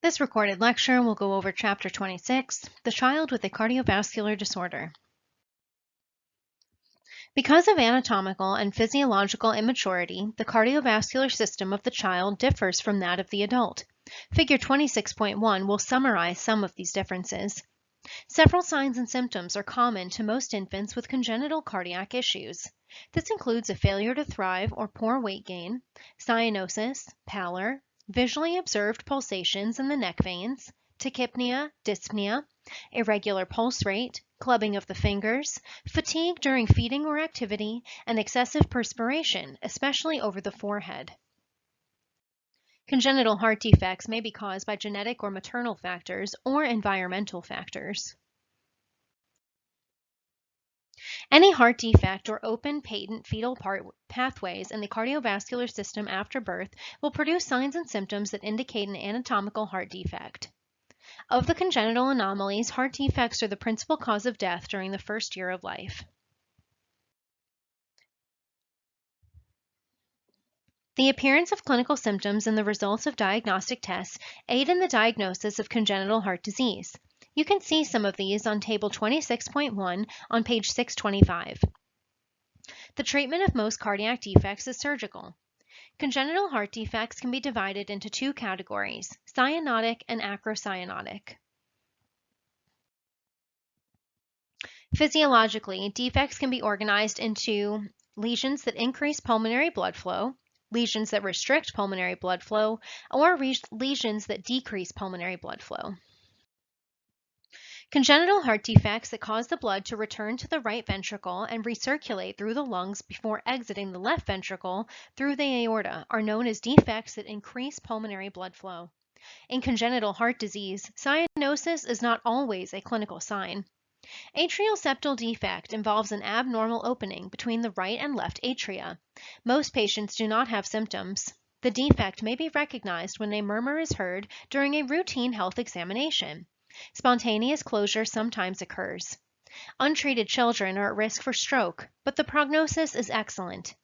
This recorded lecture will go over Chapter 26, The Child with a Cardiovascular Disorder. Because of anatomical and physiological immaturity, the cardiovascular system of the child differs from that of the adult. Figure 26.1 will summarize some of these differences. Several signs and symptoms are common to most infants with congenital cardiac issues. This includes a failure to thrive or poor weight gain, cyanosis, pallor, visually observed pulsations in the neck veins, tachypnea, dyspnea, irregular pulse rate, clubbing of the fingers, fatigue during feeding or activity, and excessive perspiration, especially over the forehead. Congenital heart defects may be caused by genetic or maternal factors or environmental factors. Any heart defect or open patent fetal pathways in the cardiovascular system after birth will produce signs and symptoms that indicate an anatomical heart defect. Of the congenital anomalies, heart defects are the principal cause of death during the first year of life. The appearance of clinical symptoms and the results of diagnostic tests aid in the diagnosis of congenital heart disease. You can see some of these on Table 26.1 on page 625. The treatment of most cardiac defects is surgical. Congenital heart defects can be divided into two categories, cyanotic and acrocyanotic. Physiologically, defects can be organized into lesions that increase pulmonary blood flow, lesions that restrict pulmonary blood flow, or lesions that decrease pulmonary blood flow. Congenital heart defects that cause the blood to return to the right ventricle and recirculate through the lungs before exiting the left ventricle through the aorta are known as defects that increase pulmonary blood flow. In congenital heart disease, cyanosis is not always a clinical sign. Atrial septal defect involves an abnormal opening between the right and left atria. Most patients do not have symptoms. The defect may be recognized when a murmur is heard during a routine health examination. Spontaneous closure sometimes occurs. Untreated children are at risk for stroke, but the prognosis is excellent.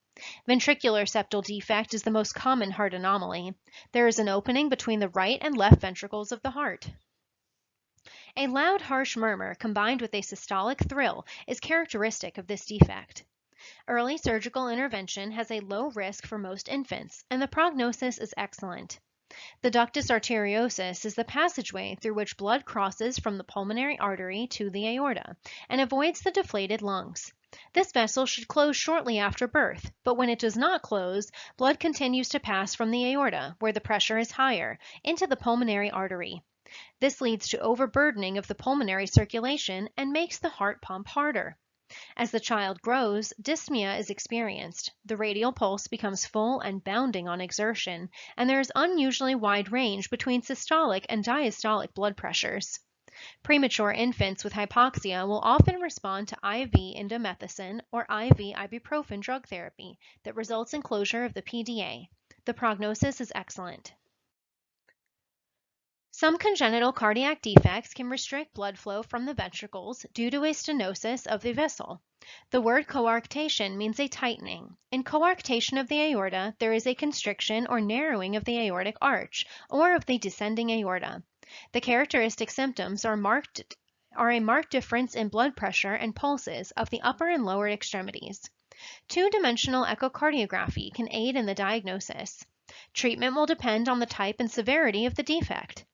Ventricular septal defect is the most common heart anomaly. There is an opening between the right and left ventricles of the heart. A loud, harsh murmur combined with a systolic thrill is characteristic of this defect. Early surgical intervention has a low risk for most infants, and the prognosis is excellent. The ductus arteriosus is the passageway through which blood crosses from the pulmonary artery to the aorta and avoids the deflated lungs. This vessel should close shortly after birth, but when it does not close, blood continues to pass from the aorta, where the pressure is higher, into the pulmonary artery. This leads to overburdening of the pulmonary circulation and makes the heart pump harder. As the child grows, dyspnea is experienced. The radial pulse becomes full and bounding on exertion, and there is unusually wide range between systolic and diastolic blood pressures. Premature infants with hypoxia will often respond to IV indomethacin or IV ibuprofen drug therapy that results in closure of the PDA. The prognosis is excellent. Some congenital cardiac defects can restrict blood flow from the ventricles due to a stenosis of the vessel. The word coarctation means a tightening. In coarctation of the aorta, there is a constriction or narrowing of the aortic arch or of the descending aorta. The characteristic symptoms are a marked difference in blood pressure and pulses of the upper and lower extremities. Two-dimensional echocardiography can aid in the diagnosis. Treatment will depend on the type and severity of the defect.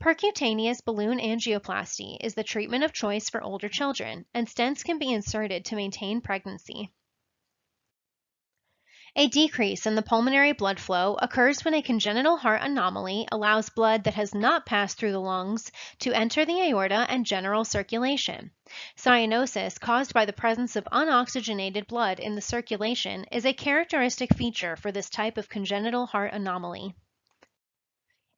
Percutaneous balloon angioplasty is the treatment of choice for older children, and stents can be inserted to maintain pregnancy. A decrease in the pulmonary blood flow occurs when a congenital heart anomaly allows blood that has not passed through the lungs to enter the aorta and general circulation. Cyanosis caused by the presence of unoxygenated blood in the circulation is a characteristic feature for this type of congenital heart anomaly.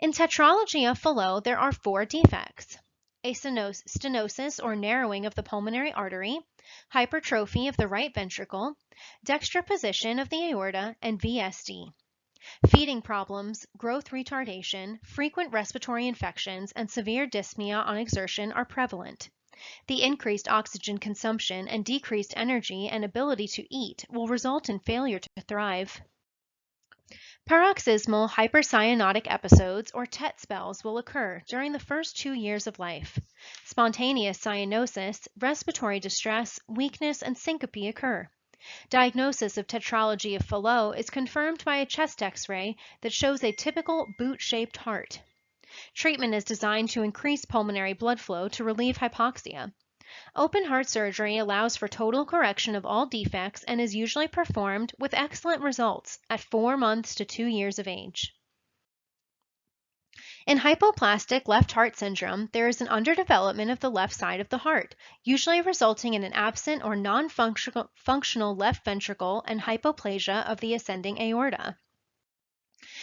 In tetralogy of Fallot, there are 4 defects: a stenosis or narrowing of the pulmonary artery, hypertrophy of the right ventricle, dextroposition of the aorta, and VSD. Feeding problems, growth retardation, frequent respiratory infections, and severe dyspnea on exertion are prevalent. The increased oxygen consumption and decreased energy and ability to eat will result in failure to thrive. Paroxysmal hypercyanotic episodes, or TET spells, will occur during the first 2 years of life. Spontaneous cyanosis, respiratory distress, weakness, and syncope occur. Diagnosis of tetralogy of Fallot is confirmed by a chest X-ray that shows a typical boot-shaped heart. Treatment is designed to increase pulmonary blood flow to relieve hypoxia. Open heart surgery allows for total correction of all defects and is usually performed with excellent results at 4 months to 2 years of age. In hypoplastic left heart syndrome, there is an underdevelopment of the left side of the heart, usually resulting in an absent or non-functional left ventricle and hypoplasia of the ascending aorta.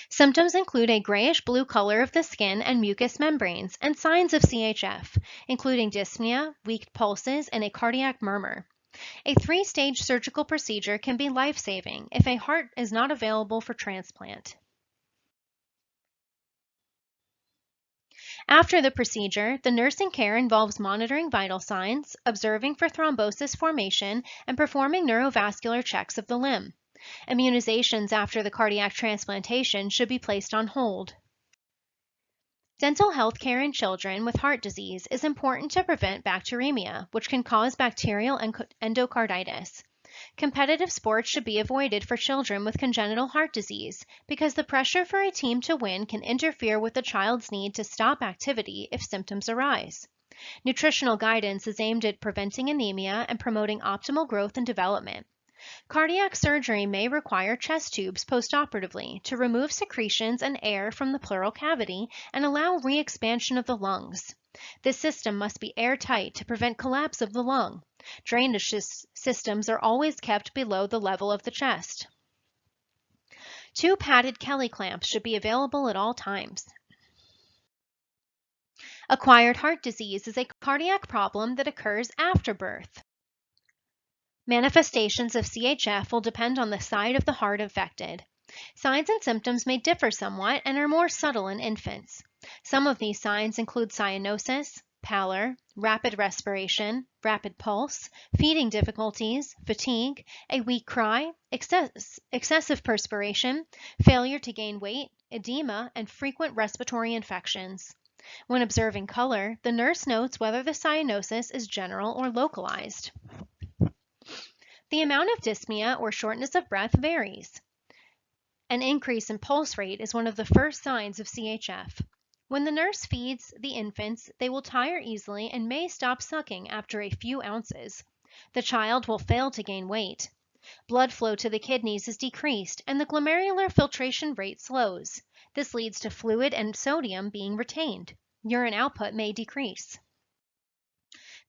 Symptoms include a grayish-blue color of the skin and mucous membranes, and signs of CHF, including dyspnea, weak pulses, and a cardiac murmur. A 3-stage surgical procedure can be life-saving if a heart is not available for transplant. After the procedure, the nursing care involves monitoring vital signs, observing for thrombosis formation, and performing neurovascular checks of the limb. Immunizations after the cardiac transplantation should be placed on hold. Dental health care in children with heart disease is important to prevent bacteremia, which can cause bacterial endocarditis. Competitive sports should be avoided for children with congenital heart disease because the pressure for a team to win can interfere with the child's need to stop activity if symptoms arise. Nutritional guidance is aimed at preventing anemia and promoting optimal growth and development. Cardiac surgery may require chest tubes postoperatively to remove secretions and air from the pleural cavity and allow re-expansion of the lungs. This system must be airtight to prevent collapse of the lung. Drainage systems are always kept below the level of the chest. 2 padded Kelly clamps should be available at all times. Acquired heart disease is a cardiac problem that occurs after birth. Manifestations of CHF will depend on the side of the heart affected. Signs and symptoms may differ somewhat and are more subtle in infants. Some of these signs include cyanosis, pallor, rapid respiration, rapid pulse, feeding difficulties, fatigue, a weak cry, excessive perspiration, failure to gain weight, edema, and frequent respiratory infections. When observing color, the nurse notes whether the cyanosis is general or localized. The amount of dyspnea or shortness of breath varies. An increase in pulse rate is one of the first signs of CHF. When the nurse feeds the infants, they will tire easily and may stop sucking after a few ounces. The child will fail to gain weight. Blood flow to the kidneys is decreased and the glomerular filtration rate slows. This leads to fluid and sodium being retained. Urine output may decrease.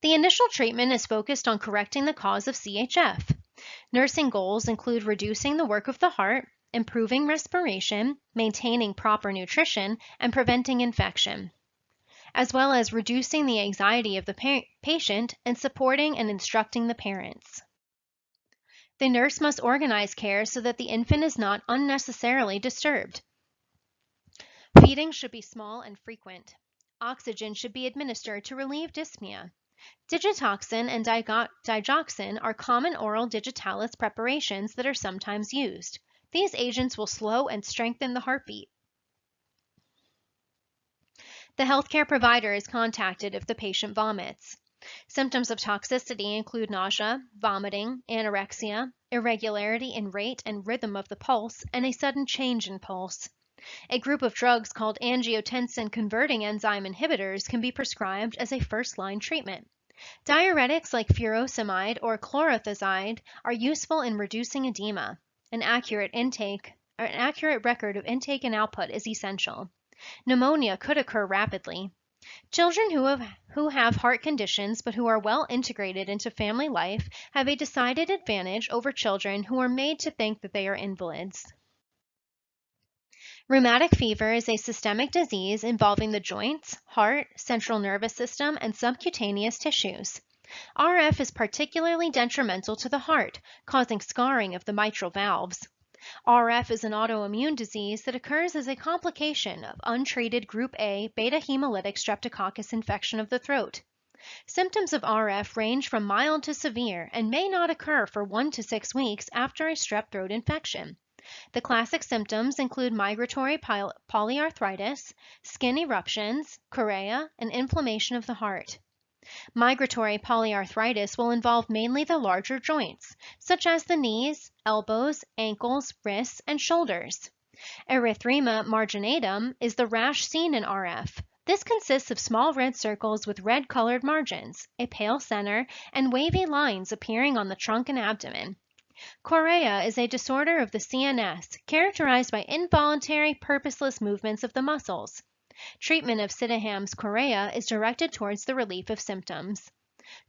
The initial treatment is focused on correcting the cause of CHF. Nursing goals include reducing the work of the heart, improving respiration, maintaining proper nutrition, and preventing infection, as well as reducing the anxiety of the patient and supporting and instructing the parents. The nurse must organize care so that the infant is not unnecessarily disturbed. Feeding should be small and frequent. Oxygen should be administered to relieve dyspnea. Digitoxin and digoxin are common oral digitalis preparations that are sometimes used. These agents will slow and strengthen the heartbeat. The healthcare provider is contacted if the patient vomits. Symptoms of toxicity include nausea, vomiting, anorexia, irregularity in rate and rhythm of the pulse, and a sudden change in pulse. A group of drugs called angiotensin-converting enzyme inhibitors can be prescribed as a first-line treatment. Diuretics like furosemide or chlorothiazide are useful in reducing edema. An accurate record of intake and output is essential. Pneumonia could occur rapidly. Children who have heart conditions but who are well integrated into family life have a decided advantage over children who are made to think that they are invalids. Rheumatic fever is a systemic disease involving the joints, heart, central nervous system, and subcutaneous tissues. RF is particularly detrimental to the heart, causing scarring of the mitral valves. RF is an autoimmune disease that occurs as a complication of untreated Group A beta hemolytic streptococcus infection of the throat. Symptoms of RF range from mild to severe and may not occur for 1 to 6 weeks after a strep throat infection. The classic symptoms include migratory polyarthritis, skin eruptions, chorea, and inflammation of the heart. Migratory polyarthritis will involve mainly the larger joints, such as the knees, elbows, ankles, wrists, and shoulders. Erythema marginatum is the rash seen in RF. This consists of small red circles with red-colored margins, a pale center, and wavy lines appearing on the trunk and abdomen. Chorea is a disorder of the CNS characterized by involuntary, purposeless movements of the muscles. Treatment of Sydenham's chorea is directed towards the relief of symptoms.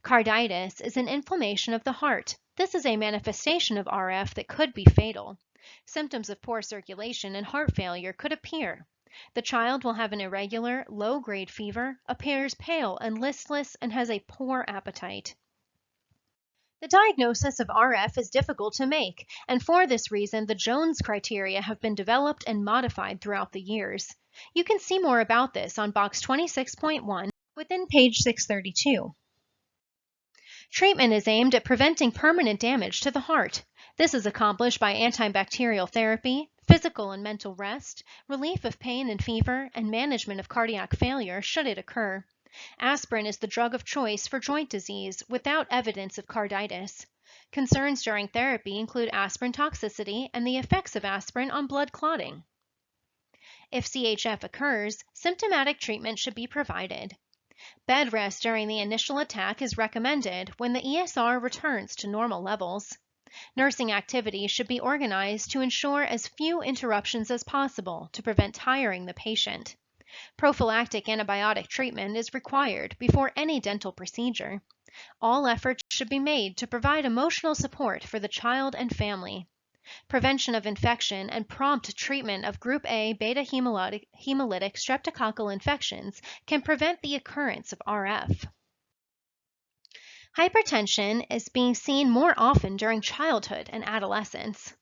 Carditis is an inflammation of the heart. This is a manifestation of RF that could be fatal. Symptoms of poor circulation and heart failure could appear. The child will have an irregular, low-grade fever, appears pale and listless, and has a poor appetite. The diagnosis of RF is difficult to make, and for this reason, the Jones criteria have been developed and modified throughout the years. You can see more about this on box 26.1 within page 632. Treatment is aimed at preventing permanent damage to the heart. This is accomplished by antibacterial therapy, physical and mental rest, relief of pain and fever, and management of cardiac failure should it occur. Aspirin is the drug of choice for joint disease without evidence of carditis. Concerns during therapy include aspirin toxicity and the effects of aspirin on blood clotting. If CHF occurs, symptomatic treatment should be provided. Bed rest during the initial attack is recommended when the ESR returns to normal levels. Nursing activities should be organized to ensure as few interruptions as possible to prevent tiring the patient. Prophylactic antibiotic treatment is required before any dental procedure. All efforts should be made to provide emotional support for the child and family. Prevention of infection and prompt treatment of group A beta hemolytic streptococcal infections can prevent the occurrence of RF. Hypertension is being seen more often during childhood and adolescence.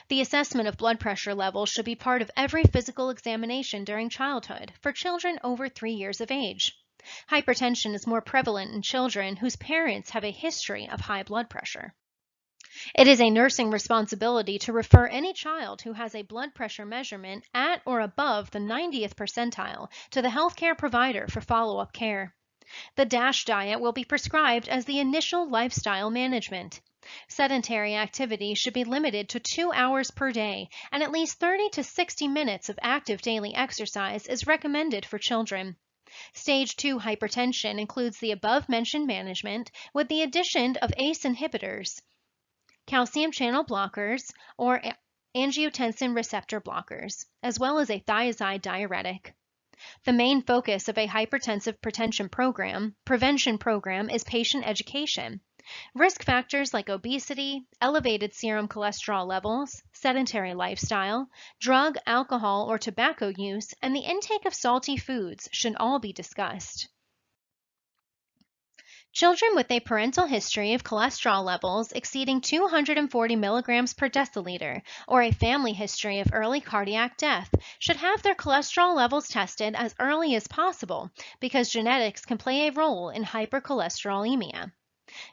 The assessment of blood pressure levels should be part of every physical examination during childhood for children over 3 years of age. Hypertension is more prevalent in children whose parents have a history of high blood pressure. It is a nursing responsibility to refer any child who has a blood pressure measurement at or above the 90th percentile to the healthcare provider for follow-up care. The DASH diet will be prescribed as the initial lifestyle management. Sedentary activity should be limited to 2 hours per day, and at least 30 to 60 minutes of active daily exercise is recommended for children. Stage 2 hypertension includes the above-mentioned management with the addition of ACE inhibitors, calcium channel blockers, or angiotensin receptor blockers, as well as a thiazide diuretic. The main focus of a hypertensive prevention program is patient education. Risk factors like obesity, elevated serum cholesterol levels, sedentary lifestyle, drug, alcohol, or tobacco use, and the intake of salty foods should all be discussed. Children with a parental history of cholesterol levels exceeding 240 milligrams per deciliter or a family history of early cardiac death should have their cholesterol levels tested as early as possible because genetics can play a role in hypercholesterolemia.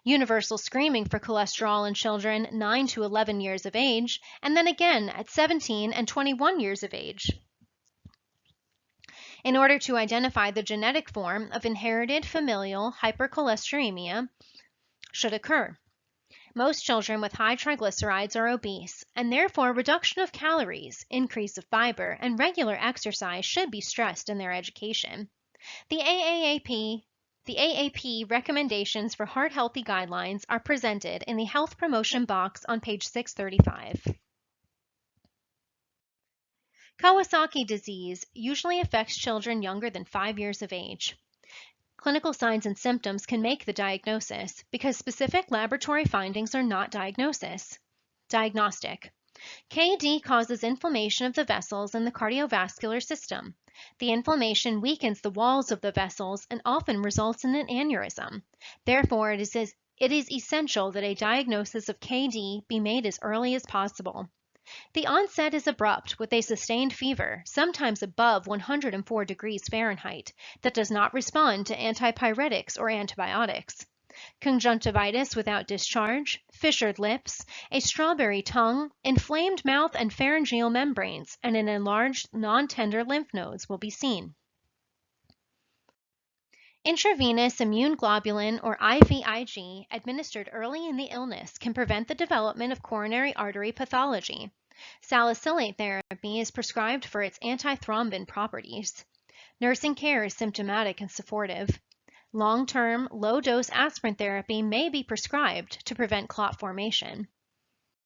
Universal screening for cholesterol in children 9 to 11 years of age, and then again at 17 and 21 years of age, in order to identify the genetic form of inherited familial hypercholesteremia should occur. Most children with high triglycerides are obese, and therefore reduction of calories, increase of fiber, and regular exercise should be stressed in their education. The AAP recommendations for heart healthy guidelines are presented in the health promotion box on page 635. Kawasaki disease usually affects children younger than 5 years of age. Clinical signs and symptoms can make the diagnosis because specific laboratory findings are not diagnostic. KD causes inflammation of the vessels in the cardiovascular system. The inflammation weakens the walls of the vessels and often results in an aneurysm. Therefore, it is essential that a diagnosis of KD be made as early as possible. The onset is abrupt with a sustained fever, sometimes above 104 degrees Fahrenheit, that does not respond to antipyretics or antibiotics. conjunctivitis without discharge, fissured lips, a strawberry tongue, inflamed mouth and pharyngeal membranes, and an enlarged non-tender lymph nodes will be seen. Intravenous immune globulin, or IVIG, administered early in the illness can prevent the development of coronary artery pathology. Salicylate therapy is prescribed for its antithrombin properties. Nursing care is symptomatic and supportive. Long-term, low-dose aspirin therapy may be prescribed to prevent clot formation.